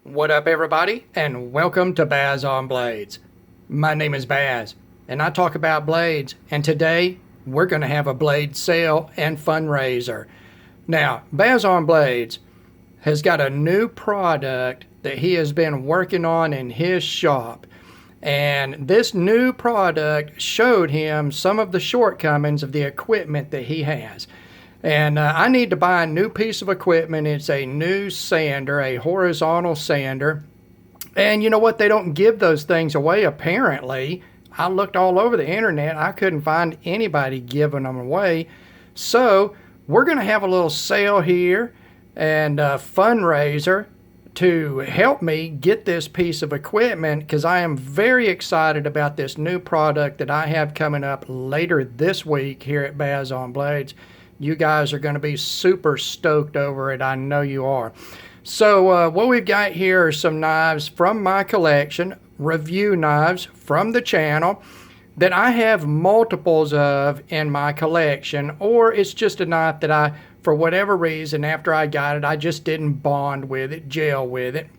What up, everybody, and welcome to Baz on Blades. My name is Baz, and I talk about blades, and today we're going to have a blade sale and fundraiser. Now, Baz on Blades has got a new product that he has been working on in his shop, and this new product showed him some of the shortcomings of the equipment that he has. And I need to buy a new piece of equipment. It's a new sander, a horizontal sander. And you know what? They don't give those things away, apparently. I looked all over the internet. I couldn't find anybody giving them away. So we're going to have a little sale here and a fundraiser to help me get this piece of equipment, because I am very excited about this new product that I have coming up later this week here at Baz on Blades. You guys are going to be super stoked over it. I know you are. So what we've got here are some knives from my collection, review knives from the channel that I have multiples of in my collection, or it's just a knife that I, for whatever reason, after I got it, I just didn't bond with it, gel with it.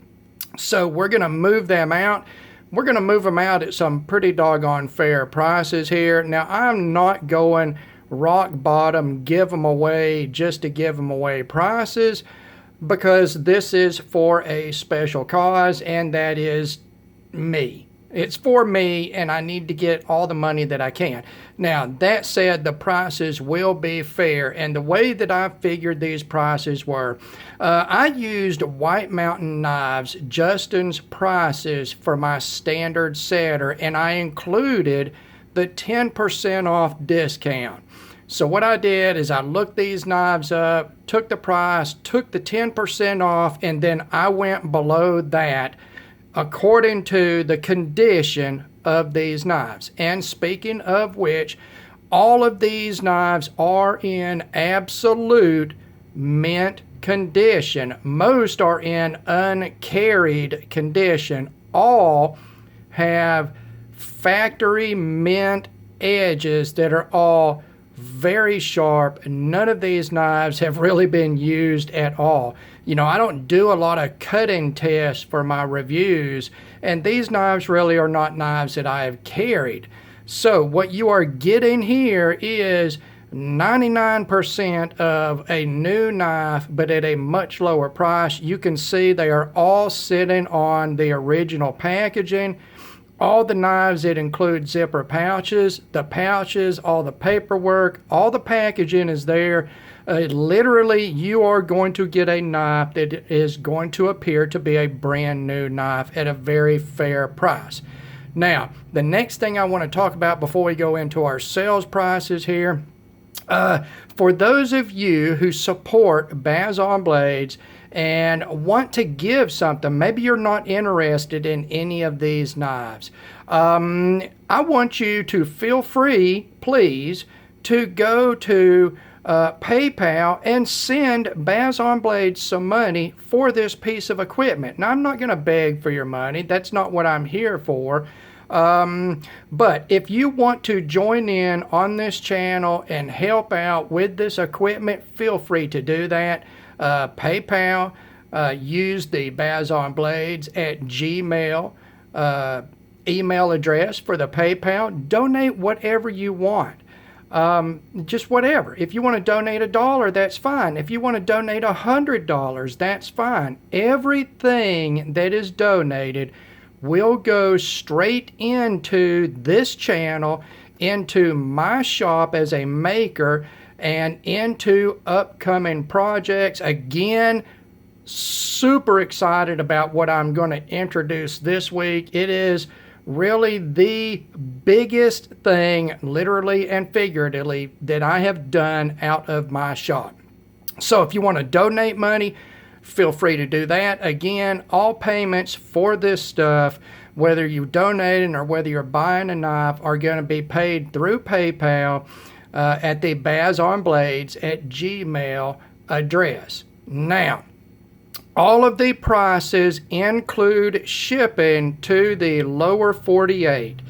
So we're going to move them out. We're going to move them out at some pretty doggone fair prices here. Now, I'm not going rock bottom, give them away just to give them away prices, because this is for a special cause, and that is me. It's for me, and I need to get all the money that I can. Now, that said, the prices will be fair, and the way that I figured these prices were, I used White Mountain Knives, Justin's prices for my standard setter, and I included the 10% off discount. So what I did is I looked these knives up, took the price, took the 10% off, and then I went below that according to the condition of these knives. And speaking of which, all of these knives are in absolute mint condition. Most are in uncarried condition. All have factory mint edges that are all very sharp. None of these knives have really been used at all. You know, I don't do a lot of cutting tests for my reviews, and these knives really are not knives that I have carried. So what you are getting here is 99% of a new knife, but at a much lower price. You can see they are all sitting on the original packaging. All the knives that include zipper pouches, the pouches, all the paperwork, all the packaging is there. Literally, you are going to get a knife that is going to appear to be a brand new knife at a very fair price. Now, the next thing I want to talk about before we go into our sales prices here, for those of you who support Baz on Blades and want to give something, maybe you're not interested in any of these knives, I want you to feel free, please, to go to PayPal and send Baz on Blades some money for this piece of equipment. Now, I'm not going to beg for your money. That's not what I'm here for. But if you want to join in on this channel and help out with this equipment, feel free to do that. PayPal, use the Baz on Blades at Gmail email address for the PayPal. Donate whatever you want. Just whatever. If you want to donate $1, that's fine. If you want to donate $100, that's fine. Everything that is donated will go straight into this channel, into my shop as a maker, and into upcoming projects. Again, super excited about what I'm going to introduce this week. It is really the biggest thing, literally and figuratively, that I have done out of my shop. So if you want to donate money, feel free to do that. Again, all payments for this stuff, whether you're donating or whether you're buying a knife, are going to be paid through PayPal at the Baz on Blades at Gmail address. Now, all of the prices include shipping to the lower 48,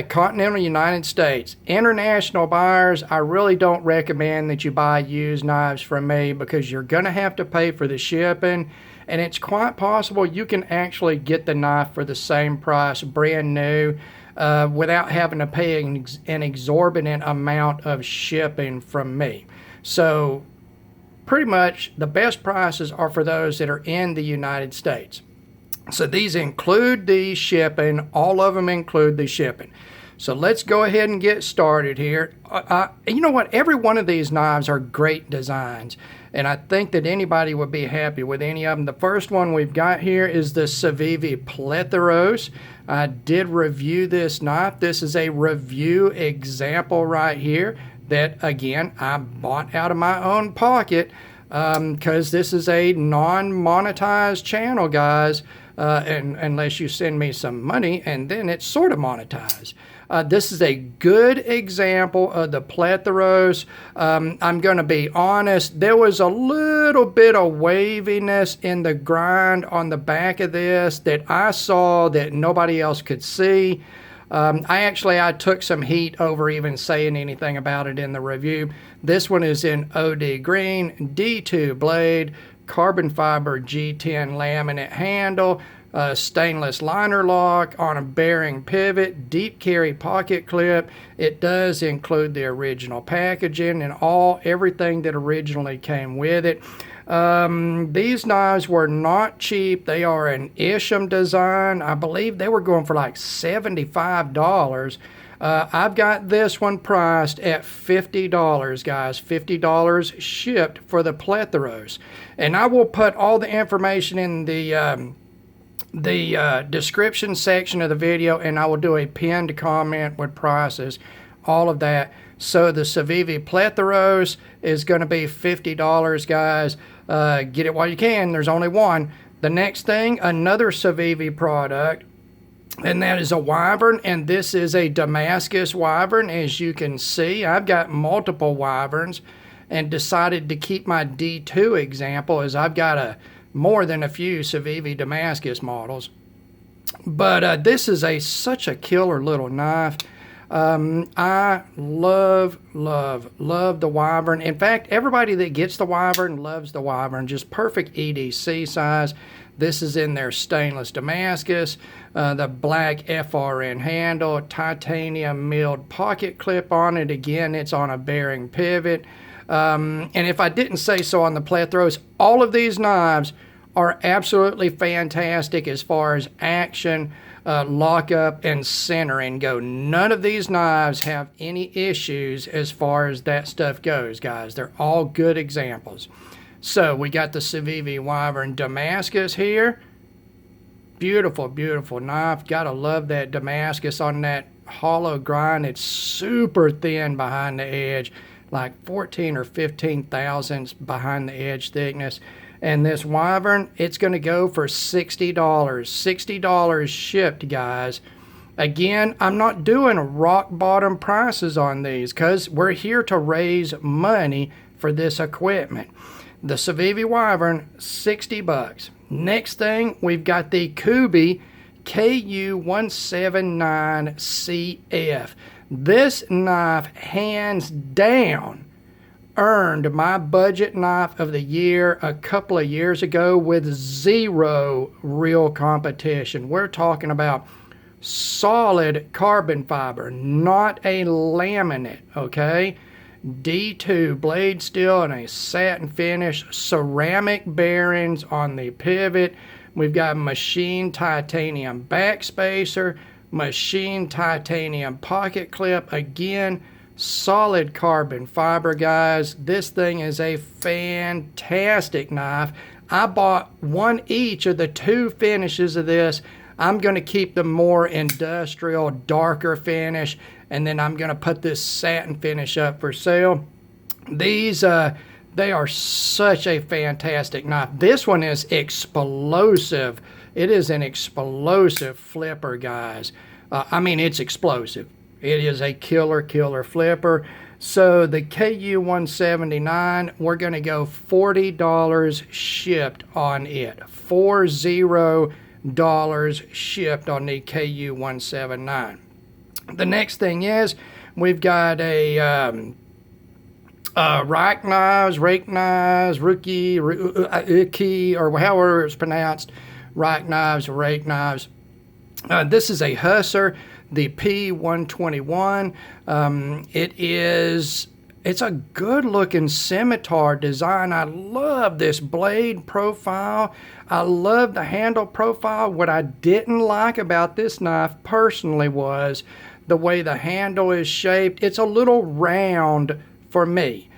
continental United States. International buyers, I really don't recommend that you buy used knives from me, because you're going to have to pay for the shipping. and it's quite possible you can actually get the knife for the same price, brand new, without having to pay an exorbitant amount of shipping from me. So pretty much the best prices are for those that are in the United States. So these include the shipping. All of them include the shipping. So let's go ahead and get started here. You know what? Every one of these knives are great designs, and I think that anybody would be happy with any of them. The first one we've got here is the Civivi Plethiros. I did review this knife. This is a review example right here that, again, I bought out of my own pocket because this is a non-monetized channel, guys. And unless you send me some money, and then it's sort of monetized. This is a good example of the Plethiros. I'm going to be honest, there was a little bit of waviness in the grind on the back of this that I saw that nobody else could see. I took some heat over even saying anything about it in the review. This one is in OD green, D2 blade, carbon fiber G10 laminate handle, stainless liner lock on a bearing pivot, deep carry pocket clip. It does include the original packaging and everything that originally came with it. These knives were not cheap. They are an Isham design. I believe they were going for like $75. I've got this one priced at $50, guys. $50 shipped for the Plethiros. And I will put all the information in the description section of the video, and I will do a pinned comment with prices, all of that. So the Savivi Plethiros is going to be $50, guys. Get it while you can. There's only one. The next thing, another Civivi product, and that is a Wyvern, and this is a Damascus Wyvern. As you can see, I've got multiple Wyverns and decided to keep my D2 example, as I've got more than a few Civivi Damascus models. But this is such a killer little knife. I love the Wyvern. In fact, everybody that gets the Wyvern loves the Wyvern. Just perfect EDC size. This is in their stainless Damascus, the black FRN handle, titanium milled pocket clip on it. Again, it's on a bearing pivot. And if I didn't say so on the Plethiros, all of these knives are absolutely fantastic as far as action, lockup, and centering go. None of these knives have any issues as far as that stuff goes, guys. They're all good examples. So we got the Civivi Wyvern Damascus here. Beautiful, beautiful knife. Gotta love that Damascus on that hollow grind. It's super thin behind the edge, like 14 or 15 thousandths behind the edge thickness. And this Wyvern, it's going to go for $60. $60 shipped, guys. Again, I'm not doing rock bottom prices on these because we're here to raise money for this equipment. The Savivi Wyvern, $60. Next thing, we've got the Kubey KU179CF. This knife, hands down, earned my budget knife of the year a couple of years ago with zero real competition. We're talking about solid carbon fiber, not a laminate, okay? D2 blade steel and a satin finish, ceramic bearings on the pivot. We've got machine titanium backspacer, machine titanium pocket clip. Again, solid carbon fiber, guys. This thing is a fantastic knife. I bought one each of the two finishes of this. I'm going to keep the more industrial, darker finish, and then I'm going to put this satin finish up for sale. These, they are such a fantastic knife. This one is explosive. It is an explosive flipper, guys. I mean, it's explosive. It is a killer flipper. So the KU179, we're going to go $40 shipped on it. $40 shipped on the KU179. The next thing is we've got a RUIKE knives, RUIKE, or however it's pronounced, RUIKE knives, RUIKE knives. This is a Hussar, the P121. It's a good looking scimitar design. I love this blade profile. I love the handle profile. What I didn't like about this knife personally was the way the handle is shaped. It's a little round for me.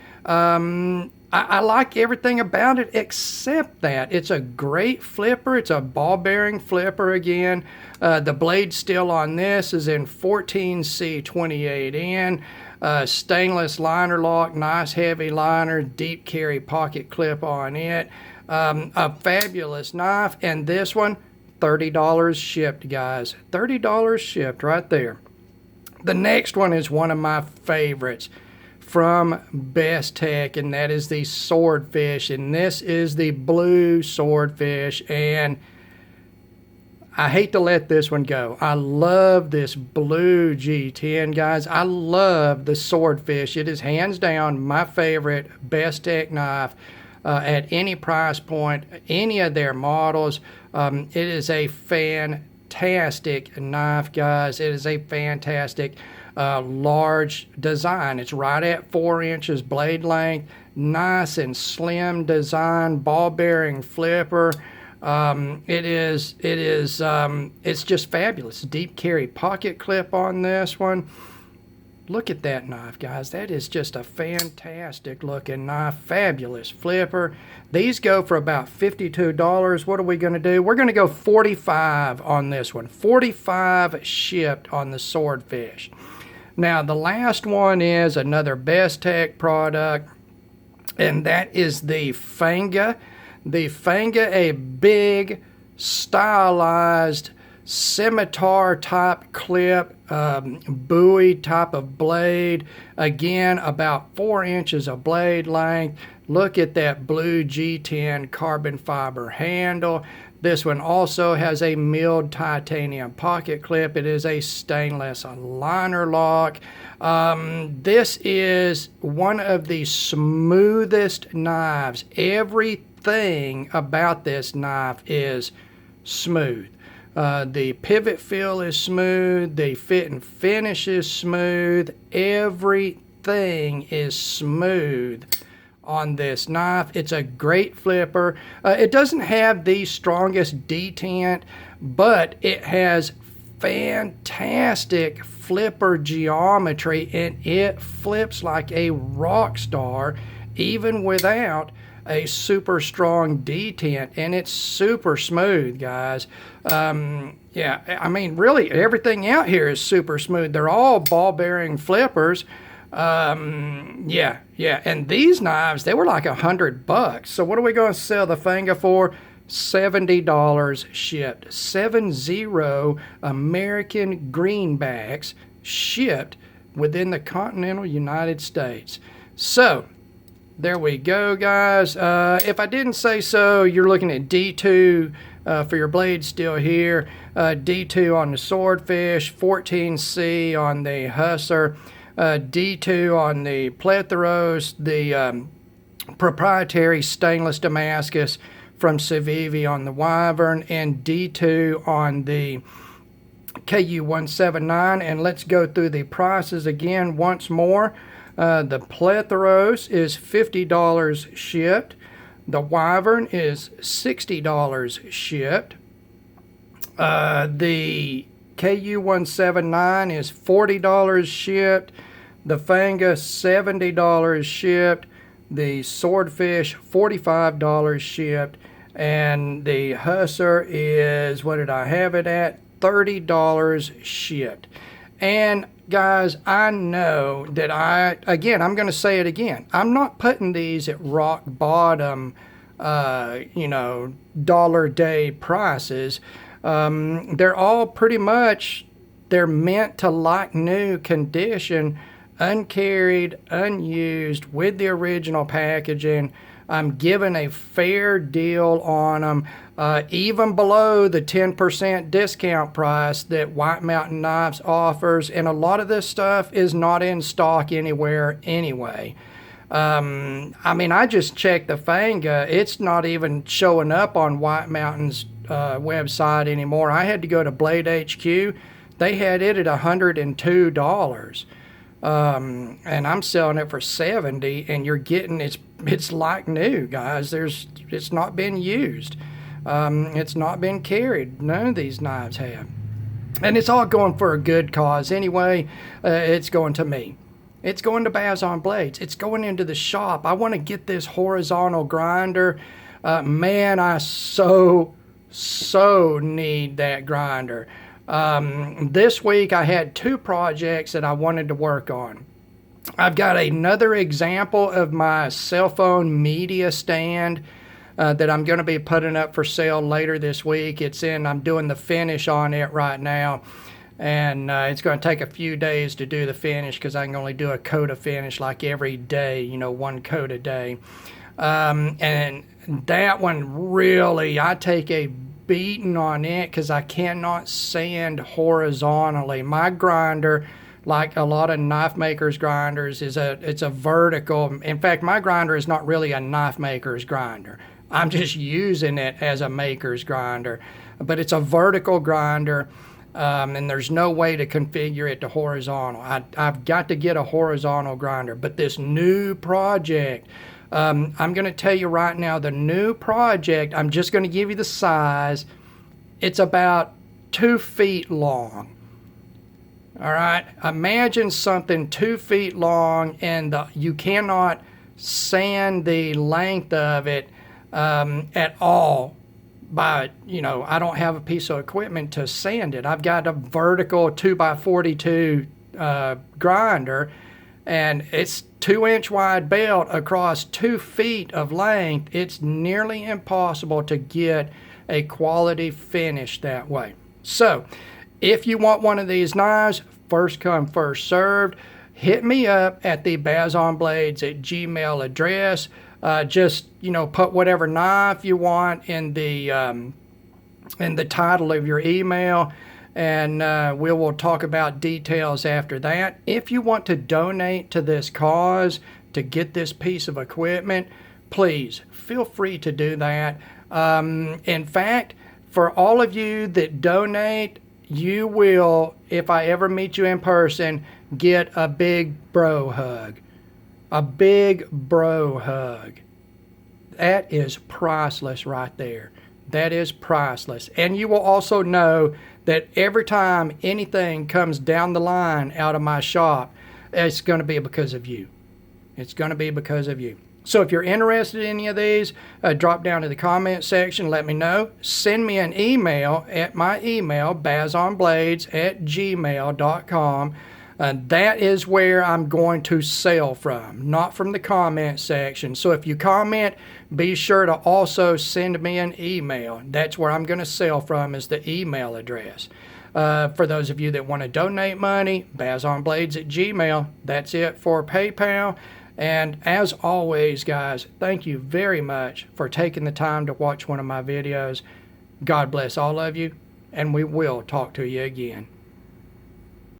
I like everything about it except that. It's a great flipper. It's a ball bearing flipper again. The blade steel on this is in 14C28N. Stainless liner lock, nice heavy liner, deep carry pocket clip on it. A fabulous knife. And this one, $30 shipped, guys. $30 shipped right there. The next one is one of my favorites from Bestech, and that is the Swordfish, and this is the blue Swordfish, and I hate to let this one go. I love this blue G10, guys. I love the Swordfish. It is hands down my favorite Bestech knife at any price point, any of their models. It is a fantastic knife, guys. It is a fantastic large design. It's right at 4 inches blade length, nice and slim design, ball bearing flipper. It's just fabulous. Deep carry pocket clip on this one. Look at that knife, guys. That is just a fantastic looking knife. Fabulous flipper. These go for about $52. What are we going to do? We're going to go $45 on this one. $45 shipped on the Swordfish. Now, the last one is another Bestech product, and that is the Fanga. The Fanga, a big, stylized scimitar type clip, buoy type of blade. Again, about 4 inches of blade length. Look at that blue G10 carbon fiber handle. This one also has a milled titanium pocket clip. It is a stainless liner lock. This is one of the smoothest knives. Everything about this knife is smooth. The pivot feel is smooth. The fit and finish is smooth. Everything is smooth on this knife. It's a great flipper. It doesn't have the strongest detent, but it has fantastic flipper geometry, and it flips like a rock star even without a super strong detent, and it's super smooth, guys. Yeah, I mean, really everything out here is super smooth. They're all ball bearing flippers. Yeah, and these knives, they were like $100. So what are we going to sell the Fanga for? $70 shipped. 70 American greenbacks shipped within the continental United States. So there we go, guys. If I didn't say so, you're looking at D2 for your blade steel here. D2 on the Swordfish, 14C on the Hussar, D2 on the Plethiros, the proprietary stainless Damascus from Civivi on the Wyvern, and D2 on the KU179. And let's go through the prices again once more. The Plethiros is $50 shipped. The Wyvern is $60 shipped. The KU179 is $40 shipped. The Fanga, $70 shipped. The Swordfish, $45 shipped. And the Hussar is, what did I have it at? $30 shipped. And guys, I know that I'm going to say it again. I'm not putting these at rock bottom, dollar day prices. They're all pretty much, they're meant to like new condition, uncarried, unused, with the original packaging. I'm giving a fair deal on them, even below the 10% discount price that White Mountain Knives offers. And a lot of this stuff is not in stock anywhere anyway. I mean, I just checked the Fanga. It's not even showing up on White Mountain's website anymore. I had to go to Blade HQ. They had it at $102. And I'm selling it for 70, and you're getting it's like new, guys. It's not been used. It's not been carried. None of these knives have. And it's all going for a good cause anyway. It's going to me. It's going to Baz on Blades. It's going into the shop. I want to get this horizontal grinder. Man, I so need that grinder. This week I had 2 projects that I wanted to work on. I've got another example of my cell phone media stand that I'm going to be putting up for sale later this week. I'm doing the finish on it right now. And it's going to take a few days to do the finish because I can only do a coat of finish like every day, 1 coat a day. And that one really, I take a beating on it because I cannot sand horizontally. My grinder, like a lot of knife makers' grinders, it's a vertical. In fact, my grinder is not really a knife maker's grinder. I'm just using it as a maker's grinder. But it's a vertical grinder. And there's no way to configure it to horizontal. I've got to get a horizontal grinder. But this new project, I'm going to tell you right now, the new project, I'm just going to give you the size. It's about 2 feet long. All right, imagine something 2 feet long, and you cannot sand the length of it at all. I don't have a piece of equipment to sand it. I've got a vertical 2x42 grinder, and it's 2-inch wide belt across 2 feet of length. It's nearly impossible to get a quality finish that way. So if you want one of these knives, first come, first served, hit me up at the bazonblades@gmail address. Just put whatever knife you want in the title of your email, and we will talk about details after that. If you want to donate to this cause to get this piece of equipment, please feel free to do that. In fact, for all of you that donate, you will, if I ever meet you in person, get a big bro hug. A big bro hug. That is priceless right there. That is priceless. And you will also know that every time anything comes down the line out of my shop, it's going to be because of you. It's going to be because of you. So if you're interested in any of these, drop down to the comment section, let me know. Send me an email at my email, bazonblades@gmail.com. That is where I'm going to sell from, not from the comment section. So if you comment, be sure to also send me an email. That's where I'm going to sell from, is the email address. For those of you that want to donate money, bazonblades@gmail. That's it for PayPal. And as always, guys, thank you very much for taking the time to watch one of my videos. God bless all of you, and we will talk to you again.